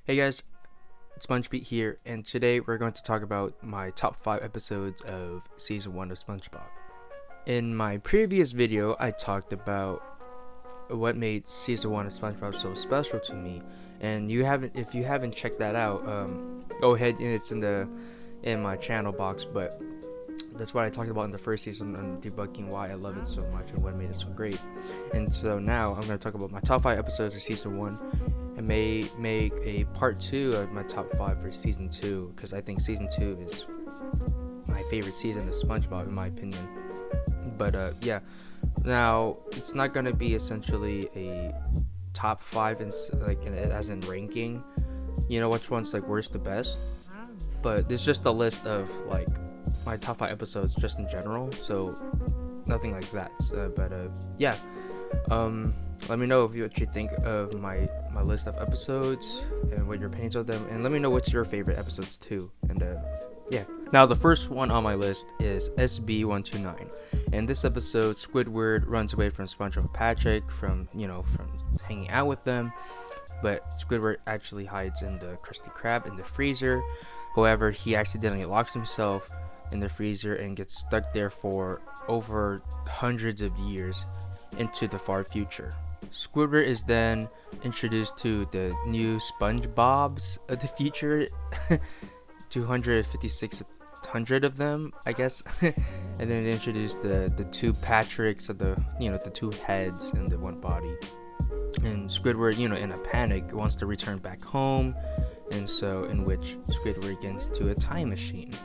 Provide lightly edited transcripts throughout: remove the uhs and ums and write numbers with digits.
Hey guys, it's SpongeBeat here, and today we're going to talk about my top 5 episodes of Season 1 of SpongeBob. In my previous video, I talked about what made Season 1 of SpongeBob so special to me, and if you haven't checked that out, go ahead, and it's in my channel box, but that's what I talked about in the first season on debugging why I love it so much and what made it so great. And so now I'm going to talk about my top 5 episodes of Season 1 and may make a part 2 of my top 5 for Season 2, because I think Season 2 is my favorite season of SpongeBob in my opinion. But yeah, now it's not going to be essentially a top 5 as in ranking, which one's like worst to best, but it's just a list of like my top 5 episodes just in general, so nothing like that. Yeah, let me know what you think of my list of episodes and what your opinions of them, and let me know what's your favorite episodes too. And yeah, now the first one on my list is SB129. In this episode, Squidward runs away from SpongeBob and Patrick from hanging out with them, but Squidward actually hides in the Krusty Krab in the freezer. However, he accidentally locks himself in the freezer and gets stuck there for over hundreds of years into the far future. Squidward is then introduced to the new SpongeBobs of the future, 256 of them, I guess. And then they introduced the two Patricks of the two heads and the one body. And Squidward, in a panic, wants to return back home, and so in which Squidward gets to a time machine.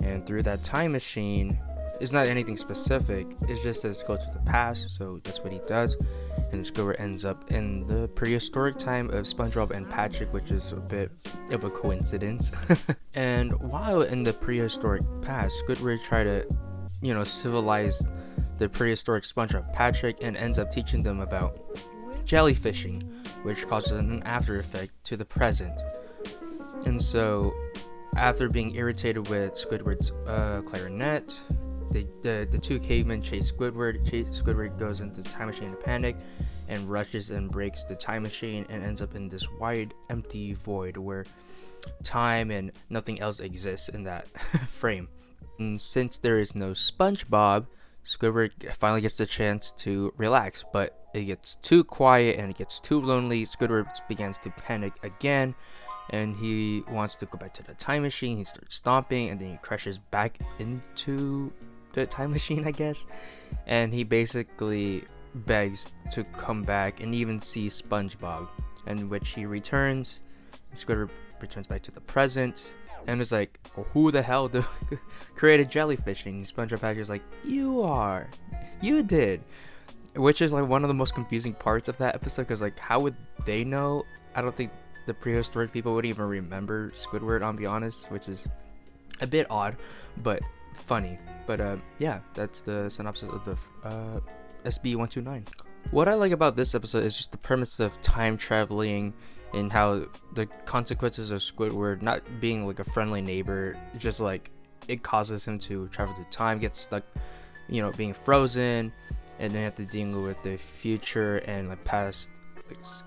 And through that time machine, it's not anything specific, it's just says go to the past, so that's what he does. And Squidward ends up in the prehistoric time of SpongeBob and Patrick, which is a bit of a coincidence. And while in the prehistoric past, Squidward tried to, civilize the prehistoric SpongeBob and Patrick, and ends up teaching them about jellyfishing, which causes an after effect to the present. And so, after being irritated with Squidward's clarinet, the two cavemen chase Squidward. Squidward goes into the time machine in a panic and rushes and breaks the time machine and ends up in this wide, empty void where time and nothing else exists in that frame. And since there is no SpongeBob, Squidward finally gets the chance to relax, but it gets too quiet and it gets too lonely. Squidward begins to panic again, and he wants to go back to the time machine. He starts stomping, and then he crashes back into the time machine, I guess. And he basically begs to come back and even see SpongeBob, in which he returns. Squidward returns back to the present, and is like, well, who the hell created jellyfishing? SpongeBob Patrick's like, you did. Which is like one of the most confusing parts of that episode, because like, how would they know? I don't think the prehistoric people would even remember Squidward, I'll be honest, which is a bit odd but funny. But yeah, that's the synopsis of the SB129. What I like about this episode is just the premise of time traveling and how the consequences of Squidward not being like a friendly neighbor, just like it causes him to travel through time, get stuck, being frozen, and then have to deal with the future and like past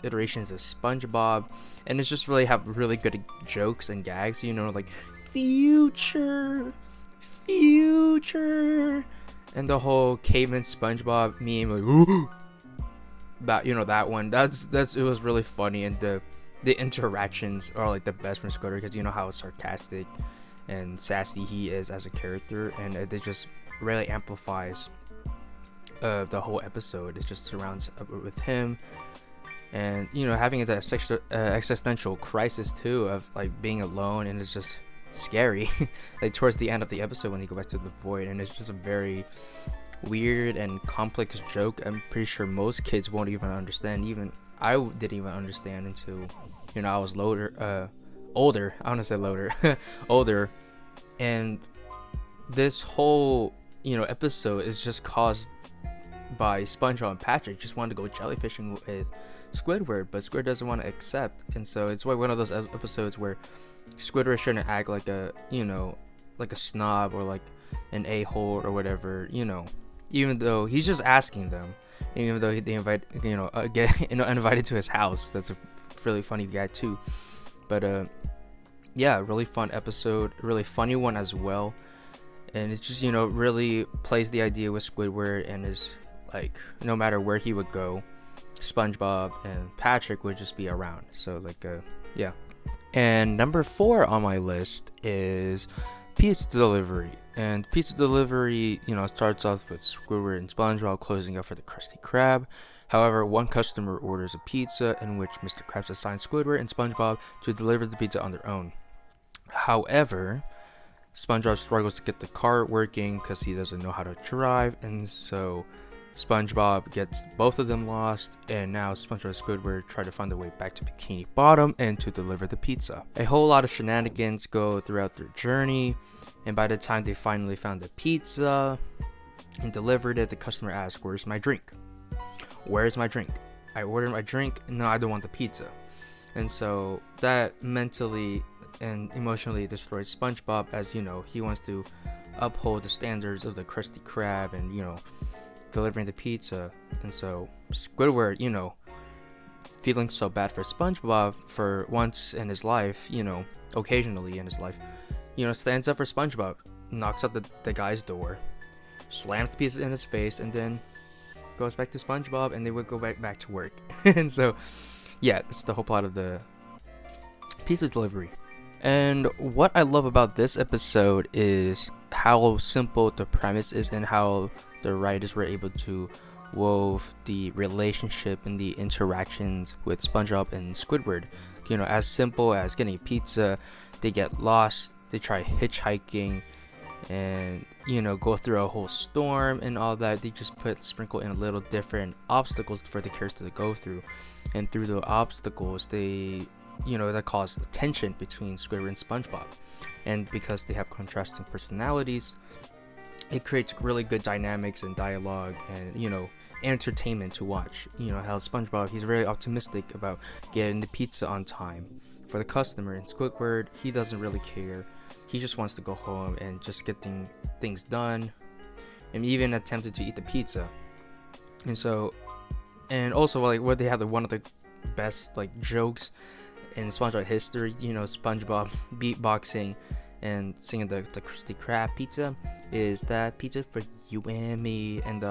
iterations of SpongeBob. And it's just really have really good jokes and gags, like future, and the whole caveman SpongeBob meme, like ooh, that one. That's it was really funny, and the interactions are like the best from Squidward, because how sarcastic and sassy he is as a character, and it just really amplifies the whole episode. It just surrounds with him, and having that existential crisis too of like being alone, and it's just scary. Like towards the end of the episode when you go back to the void, and it's just a very weird and complex joke. I'm pretty sure most kids won't even understand. Even I didn't even understand until I was older. I want to say older. And this whole episode is just caused by SpongeBob and Patrick just wanted to go jellyfishing with Squidward, but Squidward doesn't want to accept. And so it's like one of those episodes where Squidward shouldn't act like a like a snob or like an a-hole or whatever, even though he's just asking them, even though they invite get invited to his house. That's a really funny guy too. But yeah, really fun episode, really funny one as well. And it's just, really plays the idea with Squidward, and is like, no matter where he would go, SpongeBob and Patrick would just be around. So like, yeah. And number 4 on my list is pizza delivery. And pizza delivery, starts off with Squidward and SpongeBob closing up for the Krusty Krab. However, one customer orders a pizza in which Mr. Krabs assigns Squidward and SpongeBob to deliver the pizza on their own. However, SpongeBob struggles to get the car working because he doesn't know how to drive, and so SpongeBob gets both of them lost, and now SpongeBob and Squidward try to find their way back to Bikini Bottom and to deliver the pizza. A whole lot of shenanigans go throughout their journey, and by the time they finally found the pizza and delivered it, the customer asks, "Where's my drink? Where's my drink? I ordered my drink, no, I don't want the pizza." And so that mentally and emotionally destroys SpongeBob, as he wants to uphold the standards of the Krusty Krab and delivering the pizza. And so Squidward, feeling so bad for SpongeBob for once in his life, occasionally in his life, stands up for SpongeBob, knocks out the guy's door, slams the pizza in his face, and then goes back to SpongeBob, and they would go back to work. And so yeah, that's the whole plot of the pizza delivery. And what I love about this episode is how simple the premise is, and how the writers were able to wove the relationship and the interactions with SpongeBob and Squidward. As simple as getting pizza, they get lost, they try hitchhiking, and go through a whole storm and all that. They just sprinkle in a little different obstacles for the characters to go through, and through the obstacles they that cause the tension between Squidward and SpongeBob. And because they have contrasting personalities, it creates really good dynamics and dialogue, and entertainment to watch. How SpongeBob, he's very optimistic about getting the pizza on time for the customer, and Squidward, he doesn't really care. He just wants to go home and just get things done, and even attempted to eat the pizza. And so, and also, like, what they have, one of the best jokes in SpongeBob history, SpongeBob beatboxing and singing the Krusty Krab pizza, is that pizza for you and me, and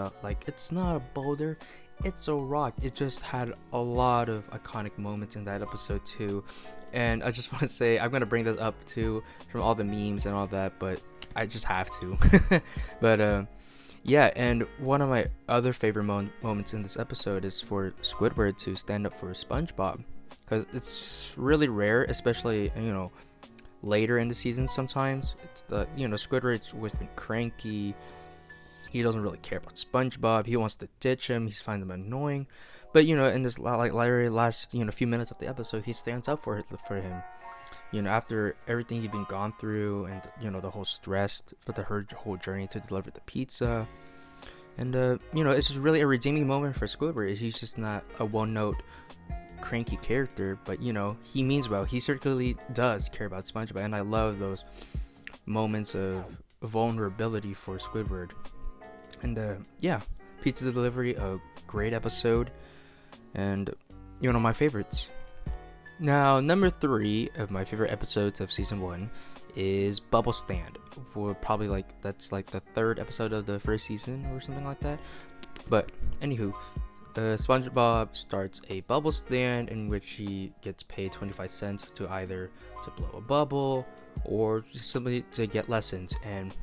it's not a boulder, it's a rock. It just had a lot of iconic moments in that episode too. And I just want to say, I'm gonna bring this up too from all the memes and all that, but I just have to. But yeah, and one of my other favorite moments in this episode is for Squidward to stand up for SpongeBob, because it's really rare, especially later in the season. Sometimes it's Squidward's always been cranky. He doesn't really care about SpongeBob. He wants to ditch him. He's finding him annoying. But in this last few minutes of the episode, he stands up for him. After everything he'd been gone through, and the whole stress for the whole journey to deliver the pizza. And it's just really a redeeming moment for Squidward. He's just not a one-note cranky character, but he means well. He certainly does care about SpongeBob, and I love those moments of vulnerability for Squidward. And yeah, pizza delivery, a great episode, and my favorites. Now, number 3 of my favorite episodes of season 1 is Bubble Stand. Probably that's the 3rd episode of the first season or something like that. But anywho, SpongeBob starts a bubble stand in which he gets paid 25 cents to either to blow a bubble or just simply to get lessons. And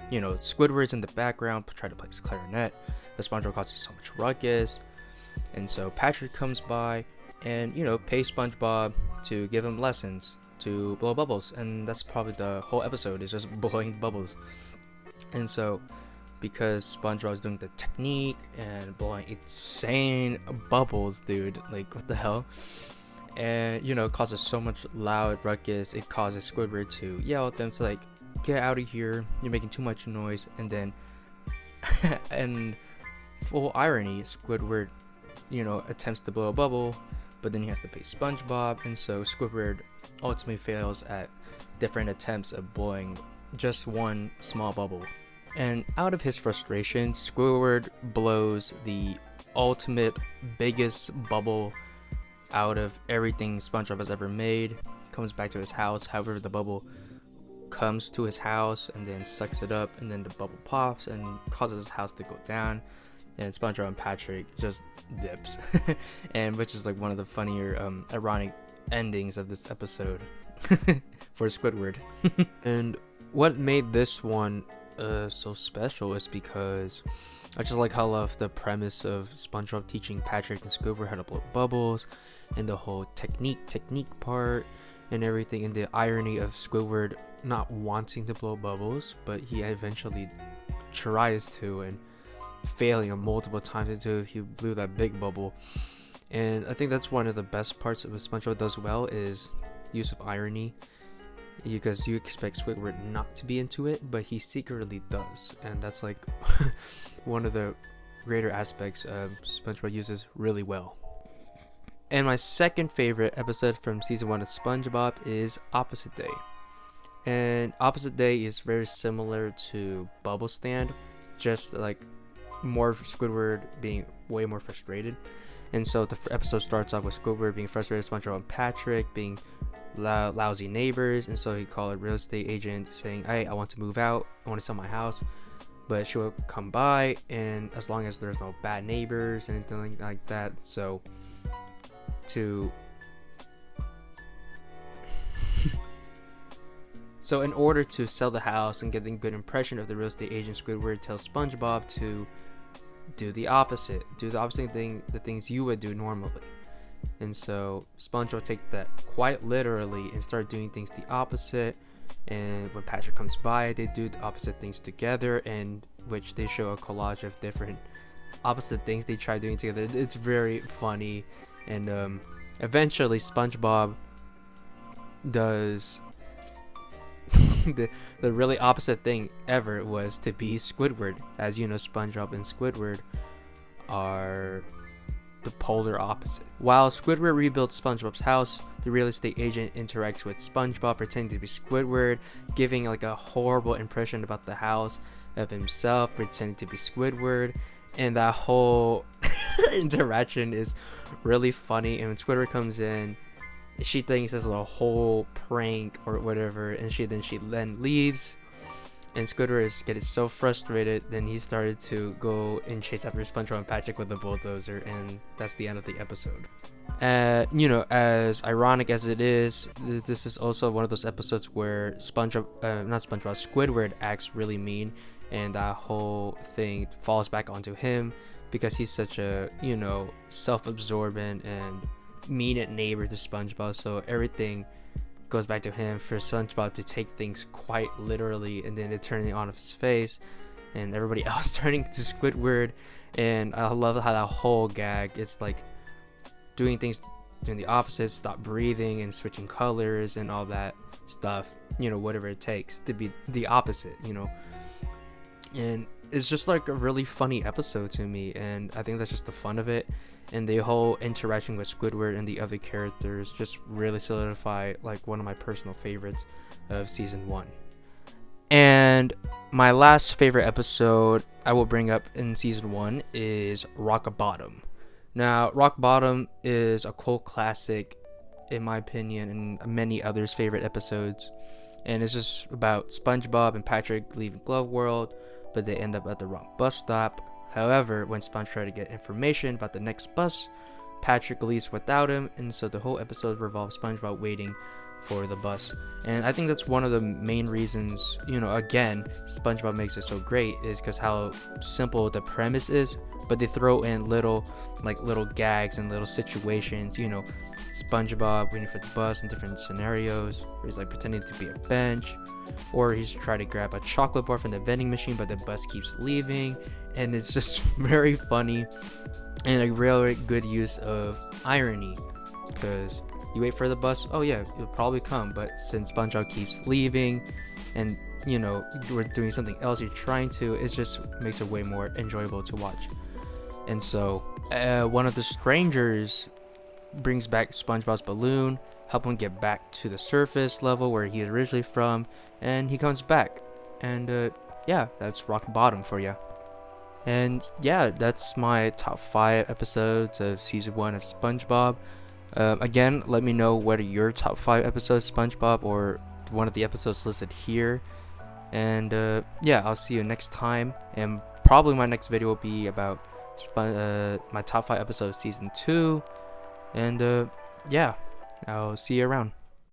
Squidward's in the background trying to play his clarinet, but SpongeBob causes so much ruckus, and so Patrick comes by and pays SpongeBob to give him lessons to blow bubbles. And that's probably the whole episode, is just blowing bubbles. And so, because SpongeBob's doing the technique and blowing insane bubbles, dude, what the hell, and causes so much loud ruckus, it causes Squidward to yell at them to get out of here, you're making too much noise. And then and full irony, Squidward attempts to blow a bubble, but then he has to pay SpongeBob, and so Squidward ultimately fails at different attempts of blowing just one small bubble. And out of his frustration, Squidward blows the ultimate biggest bubble out of everything SpongeBob has ever made, comes back to his house. However, the bubble comes to his house and then sucks it up, and then the bubble pops and causes his house to go down. And SpongeBob and Patrick just dips, and which is like one of the funnier, ironic endings of this episode for Squidward. And what made this one so special is because I just like how I love the premise of SpongeBob teaching Patrick and Squidward how to blow bubbles, and the whole technique part and everything, and the irony of Squidward not wanting to blow bubbles, but he eventually tries to, and failing him multiple times until he blew that big bubble. And I think that's one of the best parts of what SpongeBob does well is use of irony, because you expect Squidward not to be into it, but he secretly does, and that's like one of the greater aspects SpongeBob uses really well. And my second favorite episode from season 1 of SpongeBob is Opposite Day. And Opposite Day is very similar to Bubble Stand, just like more Squidward being way more frustrated. And so the episode starts off with Squidward being frustrated, SpongeBob and Patrick being lousy neighbors, and so he called a real estate agent saying, hey, I want to move out, I want to sell my house, but she will come by, and as long as there's no bad neighbors and anything like that. So in order to sell the house and get a good impression of the real estate agent, Squidward tells SpongeBob to do the opposite thing, the things you would do normally. And so SpongeBob takes that quite literally and start doing things the opposite. And when Patrick comes by, they do the opposite things together, and which they show a collage of different opposite things they try doing together. It's very funny. And eventually SpongeBob does the really opposite thing ever, was to be Squidward. As you know, SpongeBob and Squidward are the polar opposite. While Squidward rebuilds SpongeBob's house, the real estate agent interacts with SpongeBob pretending to be Squidward, giving like a horrible impression about the house of himself pretending to be Squidward, and that whole interaction is really funny. And when Squidward comes in, she thinks it's a whole prank or whatever, and she then leaves. And Squidward is getting so frustrated, then he started to go and chase after SpongeBob and Patrick with the bulldozer, and that's the end of the episode. As ironic as it is, this is also one of those episodes where Squidward acts really mean, and that whole thing falls back onto him because he's such a, self-absorbent and mean neighbor to SpongeBob. So everything goes back to him for SpongeBob to take things quite literally, and then it turning on his face, and everybody else turning to Squidward. And I love how that whole gag, it's like doing the opposite, stop breathing and switching colors and all that stuff, whatever it takes to be the opposite, and it's just like a really funny episode to me, and I think that's just the fun of it. And the whole interaction with Squidward and the other characters just really solidify like one of my personal favorites of season 1. And my last favorite episode I will bring up in season 1 is Rock Bottom. Now, Rock Bottom is a cult classic in my opinion, and many others' favorite episodes. And it's just about SpongeBob and Patrick leaving Glove World, but they end up at the wrong bus stop. However, when SpongeBob tries to get information about the next bus, Patrick leaves without him, and so the whole episode revolves SpongeBob waiting for the bus. And I think that's one of the main reasons, again, SpongeBob makes it so great, is because how simple the premise is, but they throw in little gags and little situations, SpongeBob waiting for the bus in different scenarios, where he's like pretending to be a bench, or he's trying to grab a chocolate bar from the vending machine, but the bus keeps leaving. And it's just very funny and a really good use of irony, because you wait for the bus, oh yeah, it'll probably come, but since SpongeBob keeps leaving and we're doing something else you're trying to, it just makes it way more enjoyable to watch. And so one of the strangers brings back SpongeBob's balloon, help him get back to the surface level where he's originally from, and he comes back. And that's Rock Bottom for you. And yeah, that's my top 5 episodes of season 1 of SpongeBob. Again, let me know what are your top 5 episodes of SpongeBob or one of the episodes listed here. And yeah, I'll see you next time. And probably my next video will be about my top 5 episodes of season 2. And yeah, I'll see you around.